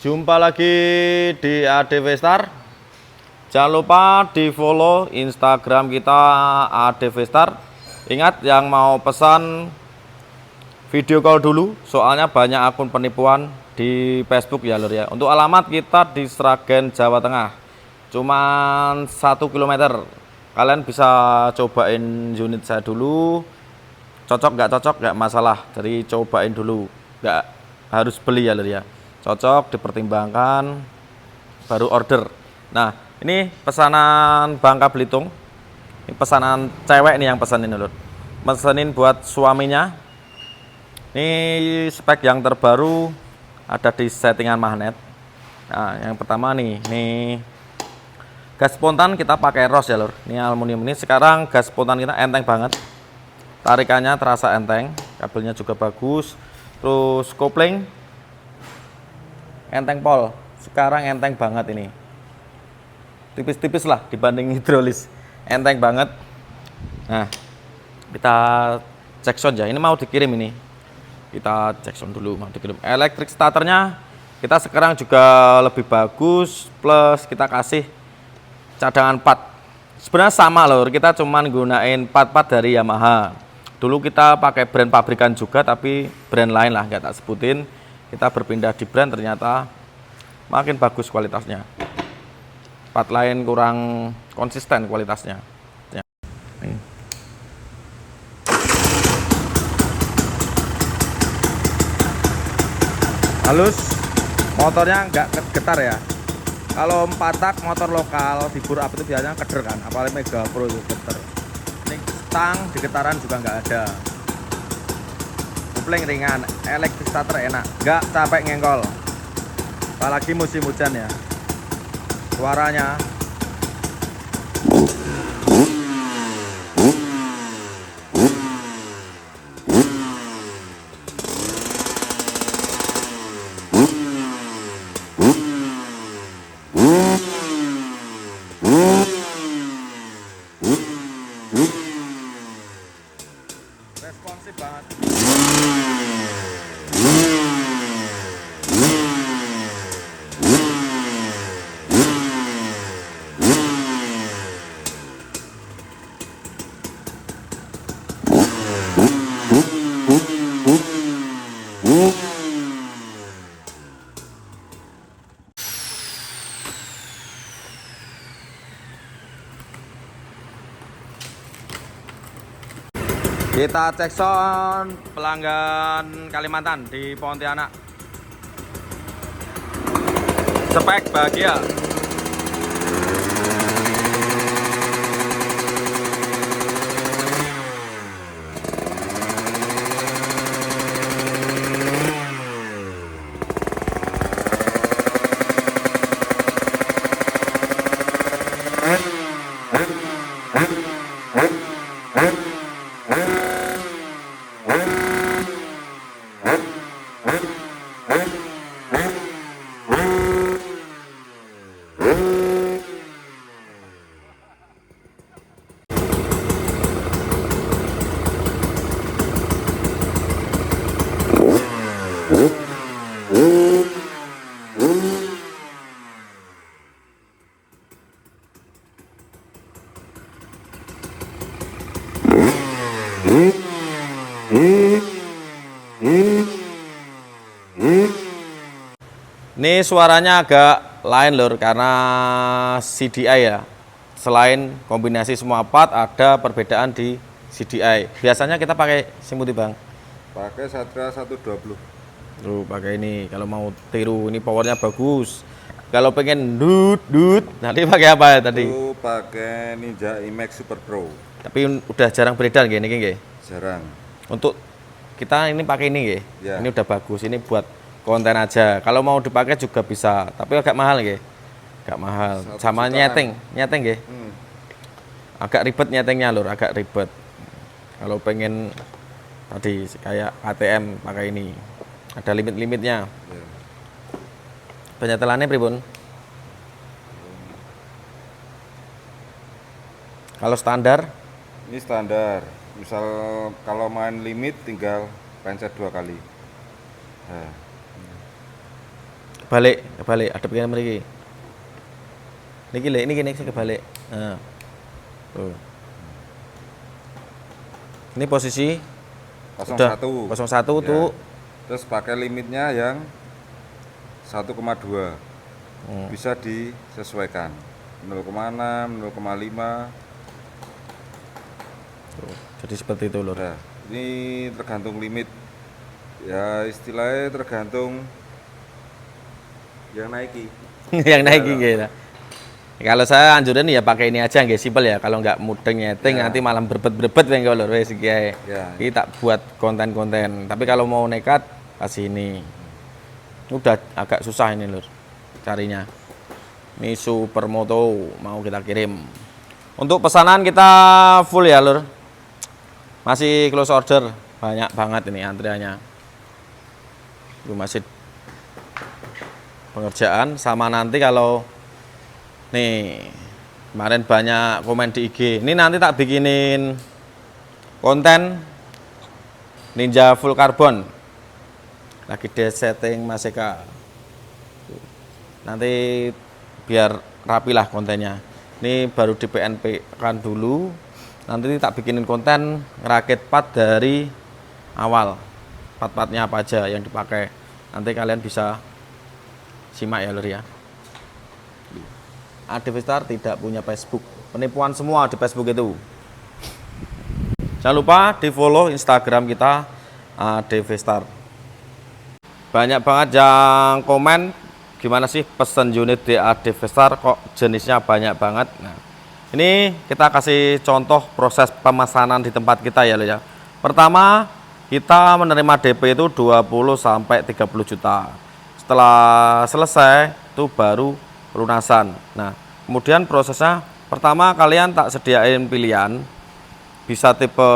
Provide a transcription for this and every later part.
Jumpa lagi di ADV Star. Jangan lupa di follow Instagram kita ADV Star. Ingat, yang mau pesan video call dulu, soalnya banyak akun penipuan di Facebook ya lur ya. Untuk alamat kita di Sragen, Jawa Tengah. Cuman 1 km. Kalian bisa cobain unit saya dulu. Cocok nggak masalah. Jadi cobain dulu, nggak harus beli ya lur ya. Cocok, dipertimbangkan, baru order. Nah, ini pesanan Bangka Belitung. Ini pesanan cewek nih yang pesan ini lur. Pesanin buat suaminya. Ini spek yang terbaru ada di settingan magnet. Nah, yang pertama nih gas spontan kita pakai ros ya lur. Ini aluminium ini. Sekarang gas spontan kita enteng banget. Tarikannya terasa enteng, kabelnya juga bagus. Terus kopling enteng pol, sekarang enteng banget ini, tipis-tipis lah dibanding hidrolis, enteng banget. Nah, kita cek sound ya, ini mau dikirim ini, kita cek sound dulu, mau dikirim. Elektrik starternya kita sekarang juga lebih bagus, plus kita kasih cadangan part. Sebenarnya sama lor, kita cuman gunain part-part dari Yamaha. Dulu kita pakai brand pabrikan juga, tapi brand lain lah, nggak tak sebutin. Kita berpindah di brand, ternyata makin bagus kualitasnya. Part lain kurang konsisten kualitasnya. Ya. Halus, motornya nggak getar ya. Kalau 4 tak motor lokal di bur up itu biasanya keder kan, apalagi Mega Pro itu getar. Ini stang di getaran juga nggak ada. Kopling ringan, elektrik starter enak, nggak capek ngengkol. Apalagi musim hujan ya. Suaranya responsif banget. Kita cek sound pelanggan Kalimantan di Pontianak. Spek bahagia. Ini suaranya agak lain lur karena CDI ya. Selain kombinasi semua part, ada perbedaan di CDI. Biasanya kita pakai Simuti bang. Pakai Satria 120. Tuh pakai ini. Kalau mau tiru, ini powernya bagus. Kalau pengen dut, nanti pakai apa ya tadi? Itu pakai Ninja IMAX Super Pro. Tapi udah jarang beredar gini nggih. Jarang. Untuk kita ini pakai ini nggih. Ya. Ini udah bagus. Ini buat konten aja. Kalau mau dipakai juga bisa, tapi agak mahal nggih. Agak mahal. Sama nyeting nggih. Agak ribet nyetingnya lur, agak ribet. Kalau pengen tadi kayak ATM pakai ini. Ada limit-limitnya. Ya. Penyetelannya pripun? Kalau standar Ini standar. Misal kalau main limit tinggal pencet 2 kali. Nah, kebalik ada pikiran mriki. Niki lho, ini kebalik. Nah. Tuh. Ini posisi 01. 01 Ya. tuh. Terus pakai limitnya yang 1,2. Bisa disesuaikan. 0,6, 0,5. Tuh, jadi seperti itu lur. Nah, ini tergantung limit. Ya istilahnya tergantung yang naiki. Yang naik Ya, gitu. Kalau saya anjurin ya pakai ini aja nggak simpel ya. Kalau nggak mudeng nyeting Ya. nanti malam berbet-berbet kan kalau lur wis iki ae. Ya. Iki tak buat konten-konten. Tapi kalau mau nekat kasih ini. Udah agak susah ini lur carinya. Ini Supermoto mau kita kirim. Untuk pesanan kita full ya lur. Masih close order, banyak banget ini antriannya. Itu masih pengerjaan sama nanti kalau nih kemarin banyak komen di IG. Ini nanti tak bikinin konten Ninja full carbon. Lagi di setting Mas Eka. Nanti biar rapi lah kontennya. Ini baru di PNP kan dulu. Nanti tak bikinin konten ngerakit part dari awal. Part-partnya apa aja yang dipakai. Nanti kalian bisa simak ya lur ya. ADV-Star tidak punya Facebook. Penipuan semua di Facebook itu. Jangan lupa di follow Instagram kita ADV-Star. Banyak banget yang komen gimana sih pesen unit di ADV-Star kok jenisnya banyak banget. Nah, ini kita kasih contoh proses pemesanan di tempat kita ya lur ya. Pertama, kita menerima DP itu 20 sampai 30 juta. Setelah selesai itu baru pelunasan. Nah, kemudian prosesnya pertama kalian tak sediain pilihan bisa tipe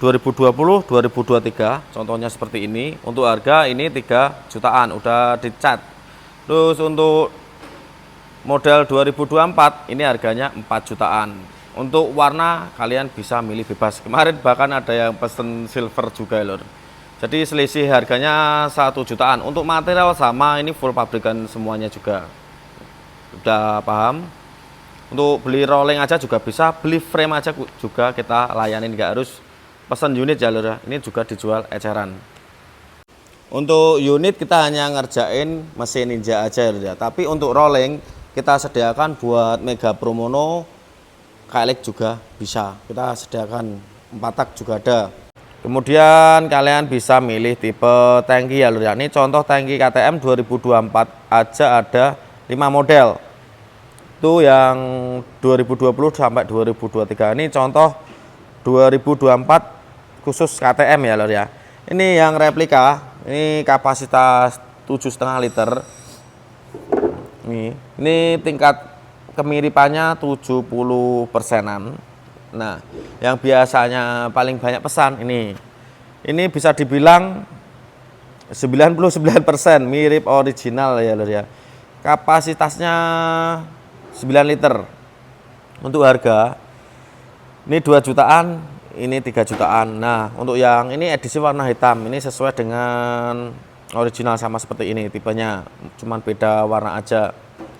2020, 2023, contohnya seperti ini. Untuk harga ini 3 jutaan udah dicat. Terus untuk model 2024 ini harganya 4 jutaan. Untuk warna kalian bisa milih bebas. Kemarin bahkan ada yang pesen silver juga lor. Jadi selisih harganya 1 jutaan. Untuk material sama, ini full pabrikan semuanya juga. Udah paham? Untuk beli rolling aja juga bisa, beli frame aja juga kita layanin, nggak harus pesan unit ya lor. Ini juga dijual eceran. Untuk unit kita hanya ngerjain mesin Ninja aja ya. Tapi untuk rolling kita sediakan buat Mega Promono, KLX juga bisa. Kita sediakan 4 tak juga ada. Kemudian kalian bisa milih tipe tangki ya lur ya. Ini contoh tangki KTM 2024 aja ada 5 model. Itu yang 2020 sampai 2023. Ini contoh 2024 khusus KTM ya lur ya. Ini yang replika. Ini kapasitas 7,5 liter. Ini tingkat kemiripannya 70%-an. Nah, yang biasanya paling banyak pesan ini bisa dibilang 99% mirip original ya lur ya. Kapasitasnya 9 liter. Untuk harga ini 2 jutaan, ini 3 jutaan. Nah, untuk yang ini edisi warna hitam, ini sesuai dengan original sama seperti ini tipenya, cuman beda warna aja.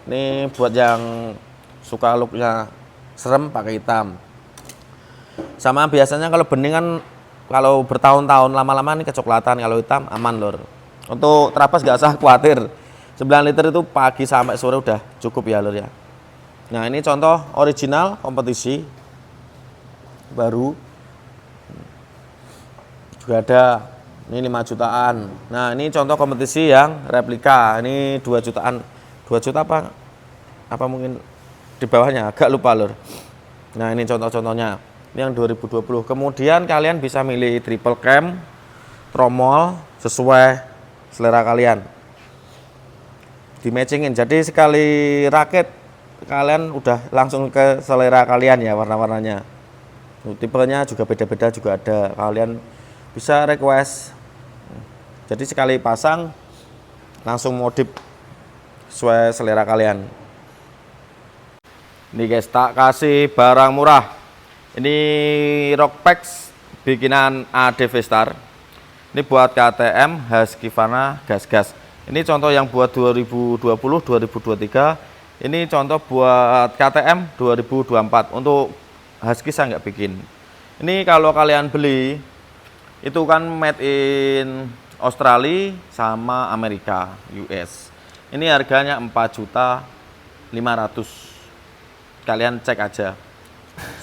Ini buat yang suka looknya serem pakai hitam. Sama biasanya kalau bening kan kalau bertahun-tahun lama-lama ini kecoklatan, kalau hitam aman lur. Untuk trapas nggak usah khawatir. 9 liter itu pagi sampai sore udah cukup ya lur ya. Nah, ini contoh original kompetisi baru. Juga ada ini 5 jutaan. Nah, ini contoh kompetisi yang replika. Ini 2 jutaan. 2 juta apa mungkin di bawahnya agak lupa lur. Nah, ini contoh-contohnya. Ini yang 2020. Kemudian kalian bisa milih triple cam, tromol sesuai selera kalian. Di matchingin. Jadi sekali rakit kalian udah langsung ke selera kalian ya warna-warnanya. Tipenya juga beda-beda juga ada. Kalian bisa request. Jadi sekali pasang langsung modif sesuai selera kalian. Ini guys, tak kasih barang murah. Ini Rockpex bikinan ADV Star. Ini buat KTM, Husqvarna, gas-gas. Ini contoh yang buat 2020, 2023. Ini contoh buat KTM 2024. Untuk Husky saya nggak bikin. Ini kalau kalian beli, itu kan made in Australia sama Amerika, US. Ini harganya 4.500.000. Kalian cek aja.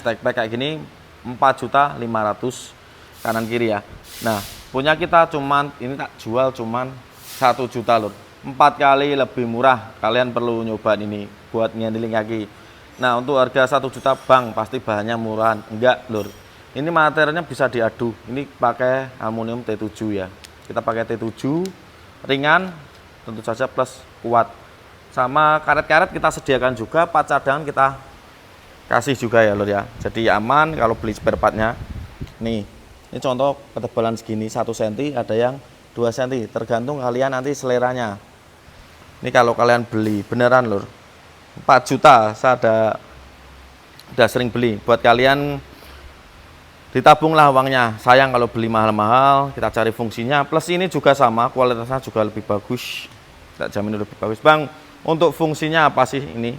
Stack pack kayak gini 4.500.000 kanan kiri ya. Nah, punya kita cuman ini tak jual cuman 1 juta lur. 4 kali lebih murah. Kalian perlu nyoba ini buat ngandelin kaki. Nah, untuk harga 1 juta bang pasti bahannya murahan. Enggak lur. Ini materialnya bisa diadu. Ini pakai aluminium T7 ya. Kita pakai T7 ringan tentu saja plus kuat. Sama karet-karet kita sediakan juga, part cadangan kita kasih juga ya lur ya. Jadi aman kalau beli spare partnya. Nih, ini contoh ketebalan segini 1 cm, ada yang 2 cm, tergantung kalian nanti seleranya. Ini kalau kalian beli beneran lur 4 juta, saya udah sering beli. Buat kalian ditabunglah uangnya. Sayang kalau beli mahal-mahal, kita cari fungsinya. Plus ini juga sama, kualitasnya juga lebih bagus. Tak jamin lebih bagus. Bang, untuk fungsinya apa sih ini?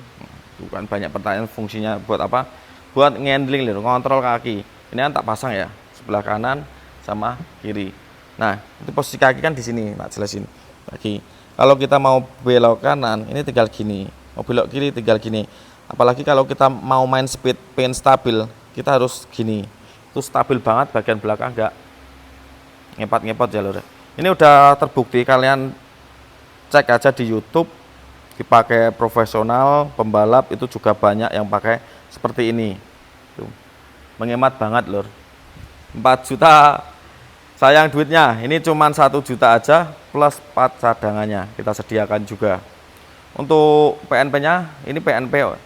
Bukan banyak pertanyaan, fungsinya buat apa? Buat ngendling lur, ngontrol kaki. Ini kan tak pasang ya, sebelah kanan sama kiri. Nah, itu posisi kaki kan di sini, tak jelasin. Kaki. Kalau kita mau belok kanan, ini tinggal gini. Mau belok kiri tinggal gini. Apalagi kalau kita mau main speed, pengen stabil, kita harus gini. Itu stabil banget, bagian belakang enggak ngepot-ngepot ya lur. Ini udah terbukti, kalian cek aja di YouTube, dipakai profesional pembalap itu juga banyak yang pakai seperti ini. Tuh. Menghemat banget lur. 4 juta sayang duitnya. Ini cuman 1 juta aja plus part cadangannya kita sediakan juga. Untuk PNP-nya, ini PNP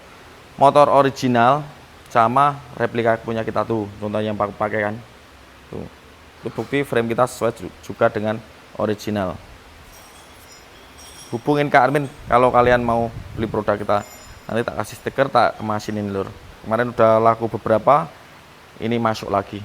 motor original sama replika punya kita tuh. Contohnya yang pakai kan. Tuh. Itu bukti frame kita sesuai juga dengan original. Hubungin Kak Armin kalau kalian mau beli produk kita. Nanti tak kasih stiker, tak kemasinin lur. Kemarin udah laku beberapa, ini masuk lagi.